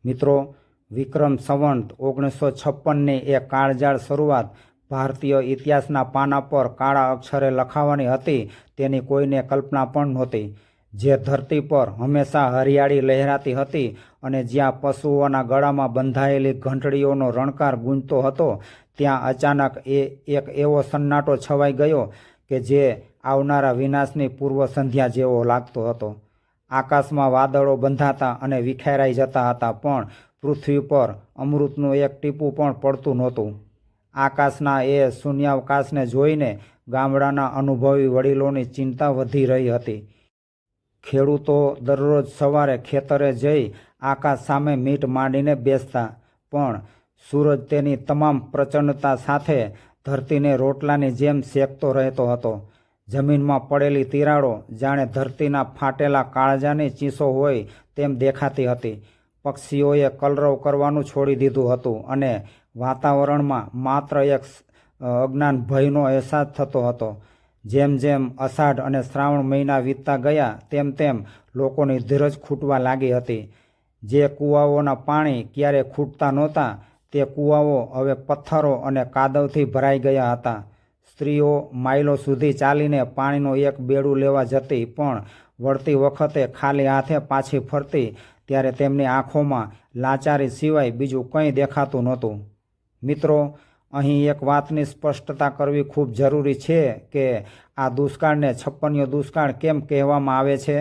મિત્રો, વિક્રમ સંવત 1956ની એ કાળજાળ શરૂઆત ભારતીય ઇતિહાસના પાના પર કાળા અક્ષરે લખાવાની હતી તેની કોઈને કલ્પના પણ નહોતી. જે ધરતી પર હંમેશા હરિયાળી લહેરાતી હતી અને જ્યાં પશુઓના ગળામાં બંધાયેલી ઘંટડીઓનો રણકાર ગૂંજતો હતો, ત્યાં અચાનક એક એવો સન્નાટો છવાઈ ગયો કે જે આવનારા વિનાશની પૂર્વ સંધ્યા જેવો લાગતો હતો. આકાશમાં વાદળો બંધાતા અને વિખેરાઈ જતા હતા, પણ પૃથ્વી પર અમૃતનું એક ટીપું પણ પડતું નહોતું. આકાશના એ શૂન્યાવકાશને જોઈને ગામડાના અનુભવી વડીલોની ચિંતા વધી રહી હતી. ખેડૂતો દરરોજ સવારે ખેતરે જઈ આકાશ સામે મીટ માંડીને બેસતા, પણ સૂરજ તેની તમામ પ્રચંડતા સાથે ધરતીને રોટલાની જેમ શેકતો રહેતો હતો. જમીનમાં પડેલી તિરાડો જાણે ધરતીના ફાટેલા કાળજાની ચીસો હોય તેમ દેખાતી હતી. પક્ષીઓએ કલરવ કરવાનું છોડી દીધું હતું અને વાતાવરણમાં માત્ર એક અજ્ઞાન ભયનો અહેસાસ થતો હતો. જેમ જેમ અષાઢ અને શ્રાવણ મહિના વીતતા ગયા તેમ તેમ લોકોની ધીરજ ખૂટવા લાગી હતી. જે કૂવાઓના પાણી ક્યારે ખૂટતા નહોતા તે કૂવાઓ હવે પથ્થરો અને કાદવથી ભરાઈ ગયા હતા. સ્ત્રીઓ માઇલો સુધી ચાલીને પાણીનું એક બેડું લેવા જતી, પણ વળતી વખતે ખાલી હાથે પાછી ફરતી ત્યારે તેમની આંખોમાં લાચારી સિવાય બીજું કંઈ દેખાતું નહોતું. મિત્રો, અહીં એક વાતની સ્પષ્ટતા કરવી ખૂબ જરૂરી છે કે આ દુષ્કાળને છપ્પનિયો દુષ્કાળ કેમ કહેવામાં આવે છે,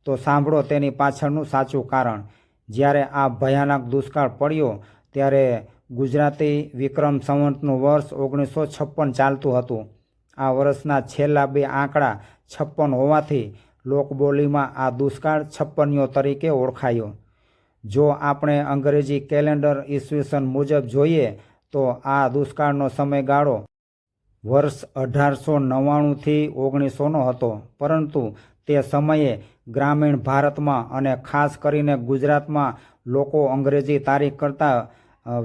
તો સાંભળો તેની પાછળનું સાચું કારણ. જ્યારે આ ભયાનક દુષ્કાળ પડ્યો ત્યારે ગુજરાતી વિક્રમ સંવતનું વર્ષ 1956 ચાલતું હતું. આ વર્ષના છેલ્લા 2 આંકડા 56 હોવાથી લોકબોલીમાં આ દુષ્કાળ છપ્પનિયો તરીકે ઓળખાયો. જો આપણે અંગ્રેજી કેલેન્ડર ઈસવીસન મુજબ જોઈએ તો આ દુષ્કાળનો સમયગાળો વર્ષ 1899થી 1900નો હતો, પરંતુ તે સમયે ગ્રામીણ ભારતમાં અને ખાસ કરીને ગુજરાતમાં લોકો અંગ્રેજી તારીખ કરતાં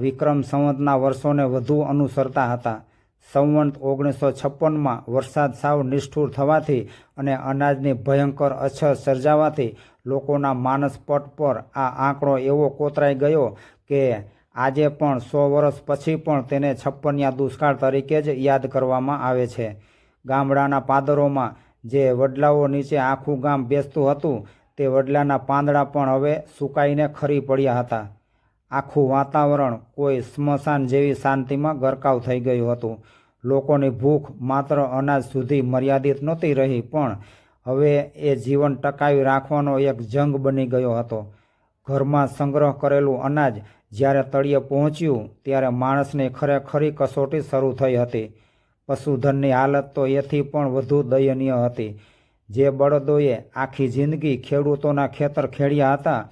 વિક્રમ સંવતના વર્ષોને વધુ અનુસરતા હતા. સંવત 1956માં વરસાદ સાવ નિષ્ઠુર થવાથી અને અનાજની ભયંકર અછત સર્જાવાથી લોકોના માનસપટ પર આ આંકડો એવો કોતરાઈ ગયો કે આજે પણ 100 વર્ષ પછી પણ તેને છપ્પનિયા દુષ્કાળ તરીકે જ યાદ કરવામાં આવે છે. ગામડાના પાદરોમાં જે વડલાઓ નીચે આખું ગામ બેસતું હતું તે વડલાના પાંદડા પણ હવે સુકાઈને ખરી પડ્યા હતા. આખું વાતાવરણ કોઈ સ્મશાન જેવી શાંતિમાં ગરકાવ થઈ ગયું હતું. લોકોની ભૂખ માત્ર અનાજ સુધી મર્યાદિત નહોતી રહી, પણ હવે એ જીવન ટકાવી રાખવાનો એક જંગ બની ગયો હતો. ઘરમાં સંગ્રહ કરેલું અનાજ જ્યારે તળિયે પહોંચ્યું ત્યારે માણસની ખરેખરી કસોટી શરૂ થઈ હતી. પશુધનની હાલત તો એથી પણ વધુ દયનીય હતી. જે બળદોએ આખી જિંદગી ખેડૂતોના ખેતર ખેડ્યા હતા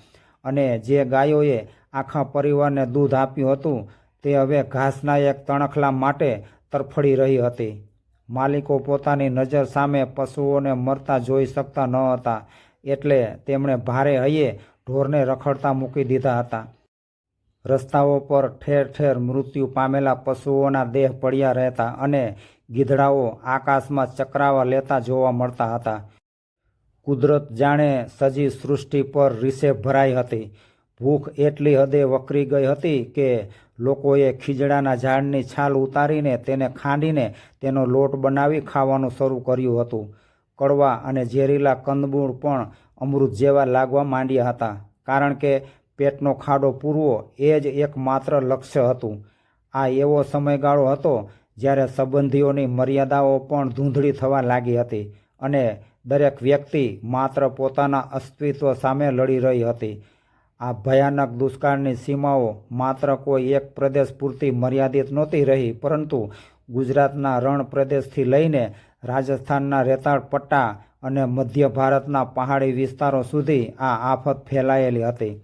અને જે ગાયોએ આખા પરિવારને દૂધ આપ્યું હતું, તે હવે ઘાસના એક તણખલા માટે તરફડી રહી હતી. માલિકો પોતાની નજર સામે પશુઓને મરતા જોઈ શકતા ન હતા, એટલે તેમણે ભારે હૈયે ઢોરને રખડતા મૂકી દીધા હતા. રસ્તાઓ પર ઠેર ઠેર મૃત્યુ પામેલા પશુઓના દેહ પડ્યા રહેતા અને ગીધડાઓ આકાશમાં ચકરાવા લેતા જોવા મળતા હતા. કુદરત જાણે સજી સૃષ્ટિ પર રીસે ભરાઈ હતી. ભૂખ એટલી હદે વકરી ગઈ હતી કે લોકોએ ખીજડાના ઝાડની છાલ ઉતારીને તેને ખાંડીને તેનો લોટ બનાવી ખાવાનું શરૂ કર્યું હતું. કડવા અને ઝેરીલા કંદમૂળ પણ અમૃત જેવા લાગવા માંડ્યા હતા, કારણ કે પેટનો ખાડો પૂરવો એ જ એકમાત્ર લક્ષ્ય હતું. આ એવો સમયગાળો હતો જ્યારે સંબંધીઓની મર્યાદાઓ પણ ધૂંધળી થવા લાગી હતી અને દરેક વ્યક્તિ માત્ર પોતાના અસ્તિત્વ સામે લડી રહી હતી. આ ભયાનક દુષ્કાળની સીમાઓ માત્ર કોઈ એક પ્રદેશ પૂરતી મર્યાદિત નહોતી રહી, પરંતુ ગુજરાતના રણ પ્રદેશથી લઈને રાજસ્થાનના રેતાળ પટ્ટા અને મધ્ય ભારતના પહાડી વિસ્તારો સુધી આ આફત ફેલાયેલી હતી.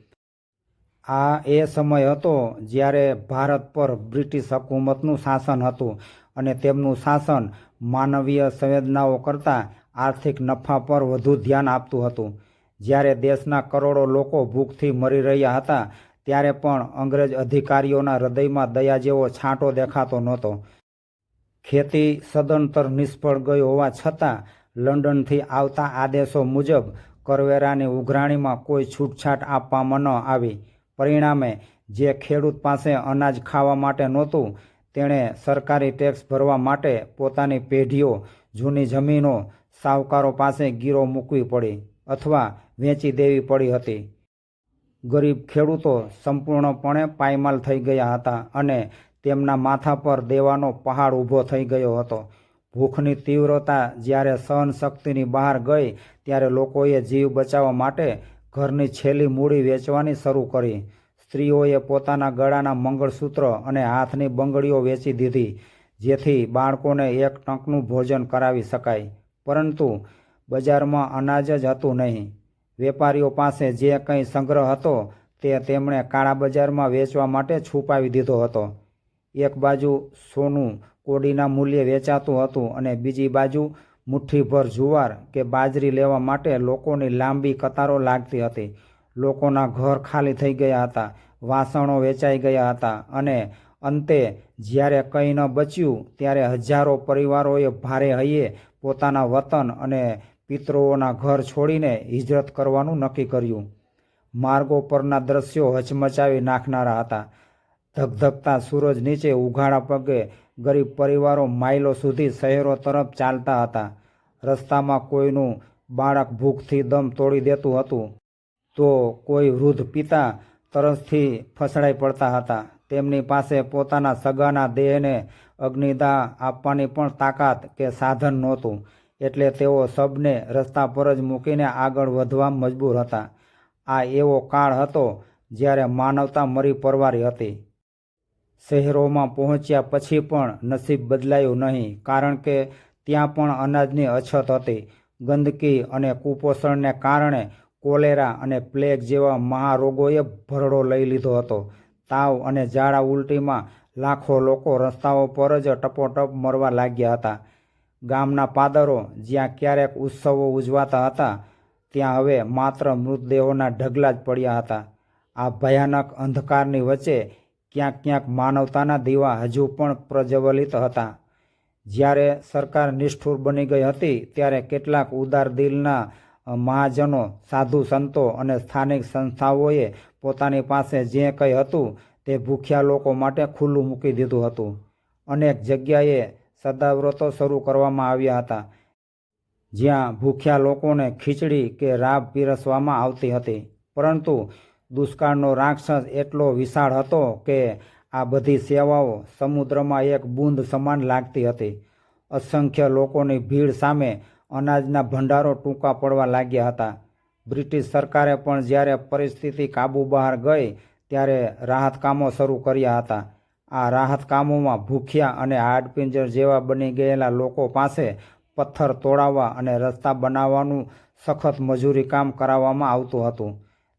આ એ સમય હતો જ્યારે ભારત પર બ્રિટિશ હકુમતનું શાસન હતું અને તેમનું શાસન માનવીય સંવેદનાઓ કરતાં આર્થિક નફા પર વધુ ધ્યાન આપતું હતું. જ્યારે દેશના કરોડો લોકો ભૂખથી મરી રહ્યા હતા ત્યારે પણ અંગ્રેજ અધિકારીઓના હૃદયમાં દયા જેવો છાંટો દેખાતો નહોતો. ખેતી સદંતર નિષ્ફળ ગઈ હોવા છતાં લંડનથી આવતા આદેશો મુજબ કરવેરાની ઉઘરાણીમાં કોઈ છૂટછાટ આપવામાં ન આવી. પરિણામે જે ખેડૂત પાસે અનાજ ખાવા માટે નહોતું તેણે સરકારી ટેક્સ ભરવા માટે પોતાની પેઢીઓ જૂની જમીનો સાહુકારો પાસે ગીરો મૂકવી પડી અથવા વેચી દેવી પડી હતી. ગરીબ ખેડૂતો સંપૂર્ણપણે પાયમાલ થઈ ગયા હતા અને તેમના માથા પર દેવાનો પહાડ ઊભો થઈ ગયો હતો. ભૂખની તીવ્રતા જ્યારે સહનશક્તિની બહાર ગઈ ત્યારે લોકોએ જીવ બચાવવા માટે ઘરની છેલ્લી મૂડી વેચવાની શરૂ કરી. સ્ત્રીઓએ પોતાના ગળાના મંગળસૂત્ર અને હાથની બંગડીઓ વેચી દીધી જેથી બાળકોને એક ટંકનું ભોજન કરાવી શકાય. પરંતુ બજારમાં અનાજ જ હતું નહીં. વેપારીઓ પાસે જે કંઈ સંગ્રહ હતો તે તેમણે કાળા બજારમાં વેચવા માટે છુપાવી દીધો હતો. એક બાજુ સોનું કોડીના મૂલ્યે વેચાતું હતું અને બીજી બાજુ મુઠ્ઠીભર જુવાર કે બાજરી લેવા માટે લોકોની લાંબી કતારો લાગતી હતી. લોકોના ઘર ખાલી થઈ ગયા હતા, વાસણો વેચાઈ ગયા હતા અને અંતે જ્યારે કંઈ ન બચ્યું ત્યારે હજારો પરિવારોએ ભારે હૈયે પોતાના વતન અને પિતૃઓના ઘર છોડીને હિજરત કરવાનું નક્કી કર્યું. માર્ગો પરના દ્રશ્યો હચમચાવી નાખનારા હતા. ધગધગતા સૂરજ નીચે ઉઘાડા પગે ગરીબ પરિવારો માઇલો સુધી શહેરો તરફ ચાલતા હતા. રસ્તામાં કોઈનું બાળક ભૂખથી દમ તોડી દેતું હતું તો કોઈ વૃદ્ધ પિતા તરસથી ફસડાઈ પડતા હતા. તેમની પાસે પોતાના સગાના દેહને અગ્નિદાહ આપવાની પણ તાકાત કે સાધન નહોતું એટલે તેઓ સબને રસ્તા પર જ મૂકીને આગળ વધવા મજબૂર હતા. આ એવો કાળ હતો જ્યારે માનવતા મરી પરવારી હતી. શહેરોમાં પહોંચ્યા પછી પણ નસીબ બદલાયું નહીં, કારણ કે ત્યાં પણ અનાજની અછત હતી. ગંદકી અને કુપોષણને કારણે કોલેરા અને પ્લેગ જેવા મહારોગોએ ભરડો લઈ લીધો હતો. તાવ અને ઝાડા ઉલટીમાં લાખો લોકો રસ્તાઓ પર જ ટપોટપ મરવા લાગ્યા હતા. ગામના પાદરો જ્યાં ક્યારેક ઉત્સવો ઉજવાતા હતા ત્યાં હવે માત્ર મૃતદેહોના ઢગલા જ પડ્યા હતા. આ ભયાનક અંધકારની વચ્ચે ક્યાંક ક્યાંક માનવતાના દીવા હજુ પણ પ્રજ્વલિત હતા. જ્યારે સરકાર નિષ્ઠુર બની ગઈ હતી ત્યારે કેટલાક ઉદાર દિલના મહાજનો, સાધુ સંતો અને સ્થાનિક સંસ્થાઓએ પોતાની પાસે જે કંઈ હતું તે ભૂખ્યા લોકો માટે ખુલ્લું મૂકી દીધું હતું. અનેક જગ્યાએ સદાવ્રતો શરૂ કરવામાં આવ્યા હતા જ્યાં ભૂખ્યા લોકોને ખીચડી કે રાબ પીરસવામાં આવતી હતી. પરંતુ દુષ્કાળનો રાક્ષસ એટલો વિશાળ હતો કે આ બધી સેવાઓ સમુદ્રમાં એક બૂંદ સમાન લાગતી હતી. અસંખ્ય લોકોની ભીડ સામે અનાજના ભંડારો ટૂંકા પડવા લાગ્યા હતા. બ્રિટિશ સરકારે પણ જ્યારે પરિસ્થિતિ કાબૂ બહાર ગઈ ત્યારે રાહત કામો શરૂ કર્યા હતા. આ રાહત કામોમાં ભૂખ્યા અને હાડપિંજર જેવા બની ગયેલા લોકો પાસે પથ્થર તોડાવવા અને રસ્તા બનાવવાનું સખત મજૂરી કામ કરાવવામાં આવતું હતું.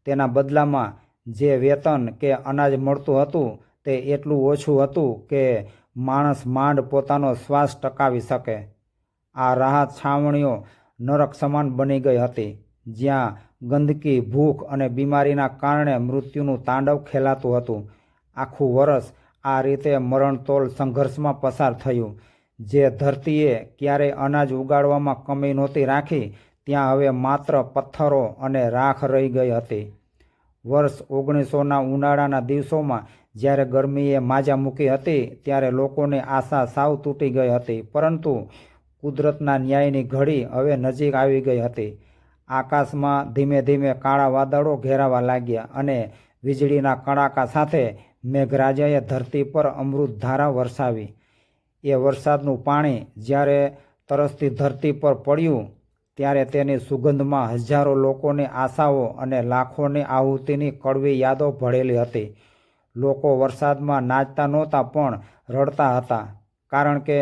તેના બદલામાં જે વેતન કે અનાજ મળતું હતું તે એટલું ઓછું હતું કે માણસ માંડ પોતાનો શ્વાસ ટકાવી શકે. આ રાહત છાવણીઓ નરક સમાન બની ગઈ હતી જ્યાં ગંદકી, ભૂખ અને બીમારીના કારણે મૃત્યુનું તાંડવ ખેલાતું હતું. આખું વર્ષ આ રીતે મરણતોલ સંઘર્ષમાં પસાર થયું. જે ધરતીએ ક્યારેય અનાજ ઉગાડવામાં કમી નહોતી રાખી ત્યાં હવે માત્ર પથ્થરો અને રાખ રહી ગઈ હતી. વર્ષ 1900ના ઉનાળાના દિવસોમાં જ્યારે ગરમીએ માજા મૂકી હતી ત્યારે લોકોની આશા સાવ તૂટી ગઈ હતી. પરંતુ કુદરતના ન્યાયની ઘડી હવે નજીક આવી ગઈ હતી. આકાશમાં ધીમે ધીમે કાળા વાદળો ઘેરાવા લાગ્યા અને વીજળીના કડાકા સાથે મેઘરાજાએ ધરતી પર અમૃતધારા વરસાવી. એ વરસાદનું પાણી જ્યારે તરસતી ધરતી પર પડ્યું ત્યારે તેની સુગંધમાં હજારો લોકોની આશાઓ અને લાખોની આહુતિની કડવી યાદો ભળેલી હતી. લોકો વરસાદમાં નાચતા નહોતા પણ રડતા હતા, કારણ કે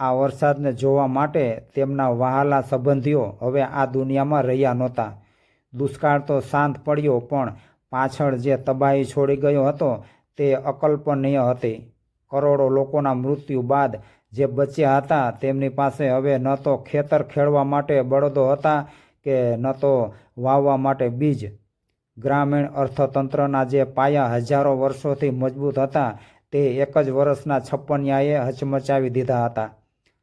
આ વરસાદને જોવા માટે તેમના વહાલા સંબંધીઓ હવે આ દુનિયામાં રહ્યા નહોતા. દુષ્કાળ તો શાંત પડ્યો પણ પાછળ જે તબાહી છોડી ગયો હતો તે અકલ્પનીય હતી. કરોડો લોકોના મૃત્યુ બાદ જે બચ્યા હતા તેમની પાસે હવે ન તો ખેતર ખેડવા માટે બળદો હતા કે ન તો વાવવા માટે બીજ. ગ્રામીણ અર્થતંત્રના જે પાયા હજારો વર્ષોથી મજબૂત હતા તે એક જ વર્ષના છપ્પનિયાએ હચમચાવી દીધા હતા.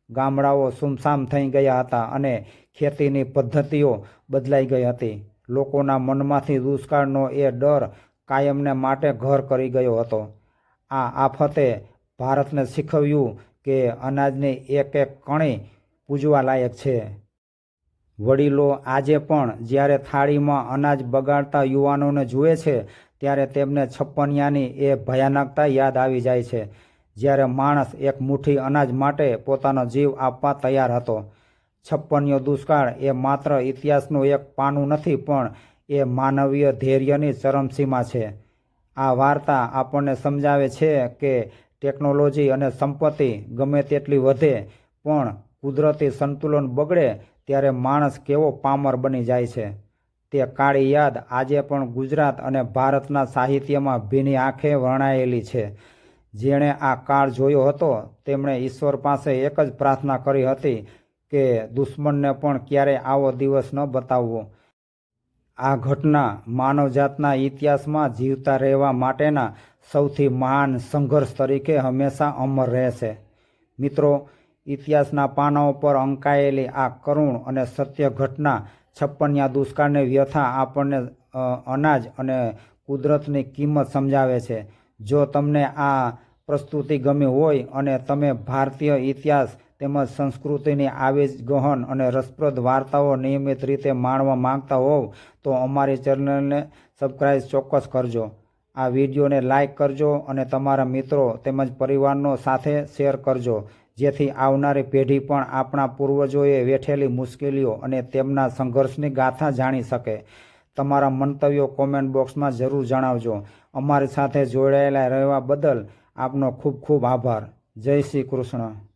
ગામડાઓ સુમસામ થઈ ગયા હતા અને ખેતીની પદ્ધતિઓ બદલાઈ ગઈ હતી. લોકોના મનમાંથી દુષ્કાળનો એ ડર કાયમને માટે ઘર કરી ગયો હતો. આ આફતે ભારતને શીખવ્યું કે અનાજની એક એક કણી પૂજવા લાયક છે. વડીલો આજે પણ જ્યારે થાળીમાં અનાજ બગાડતા યુવાનોને જુએ છે ત્યારે તેમને છપ્પનિયાની એ ભયાનકતા યાદ આવી જાય છે, જ્યારે માણસ એક મુઠ્ઠી અનાજ માટે પોતાનો જીવ આપવા તૈયાર હતો. છપ્પનિયો દુષ્કાળ એ માત્ર ઇતિહાસનું એક પાનું નથી, પણ એ માનવીય ધૈર્યની ચરમસીમા છે. આ વાર્તા આપણને સમજાવે છે કે ટેકનોલોજી અને સંપત્તિ ગમે તેટલી વધે, પણ કુદરતી સંતુલન બગડે ત્યારે માણસ કેવો પામર બની જાય છે. તે કાળી યાદ આજે પણ ગુજરાત અને ભારતના સાહિત્યમાં ભીની આંખે વર્ણાયેલી છે. જેણે આ કાળ જોયો હતો તેમણે ઈશ્વર પાસે એક જ પ્રાર્થના કરી હતી કે દુશ્મનને પણ ક્યારેય આવો દિવસ ન બતાવવો. આ ઘટના માનવજાતના ઇતિહાસમાં જીવતા રહેવા માટેના સૌથી મહાન સંઘર્ષ તરીકે હંમેશા અમર રહેશે. મિત્રો, ઇતિહાસના પાનાઓ પર અંકાયેલી આ કરુણ અને સત્ય ઘટના છપ્પનિયા દુષ્કાળની વ્યથા આપણને અનાજ અને કુદરતની કિંમત સમજાવે છે. જો તમને આ પ્રસ્તુતિ ગમી હોય અને તમે ભારતીય ઇતિહાસ તેમજ સંસ્કૃતિની આવી જ ગહન અને રસપ્રદ વાર્તાઓ નિયમિત રીતે માણવા માંગતા હોવ તો અમારી ચેનલને સબસ્ક્રાઈબ ચોક્કસ કરજો. આ વિડીયોને લાઇક કરજો અને તમારા મિત્રો તેમજ પરિવારનો સાથે શેર કરજો, જેથી આવનારી પેઢી પણ આપણા પૂર્વજોએ વેઠેલી મુશ્કેલીઓ અને તેમના સંઘર્ષની ગાથા જાણી શકે. તમારા મંતવ્યો કોમેન્ટ બોક્સમાં જરૂર જણાવજો. અમારી સાથે જોડાયેલા રહેવા બદલ આપનો ખૂબ ખૂબ આભાર. જય શ્રી કૃષ્ણ.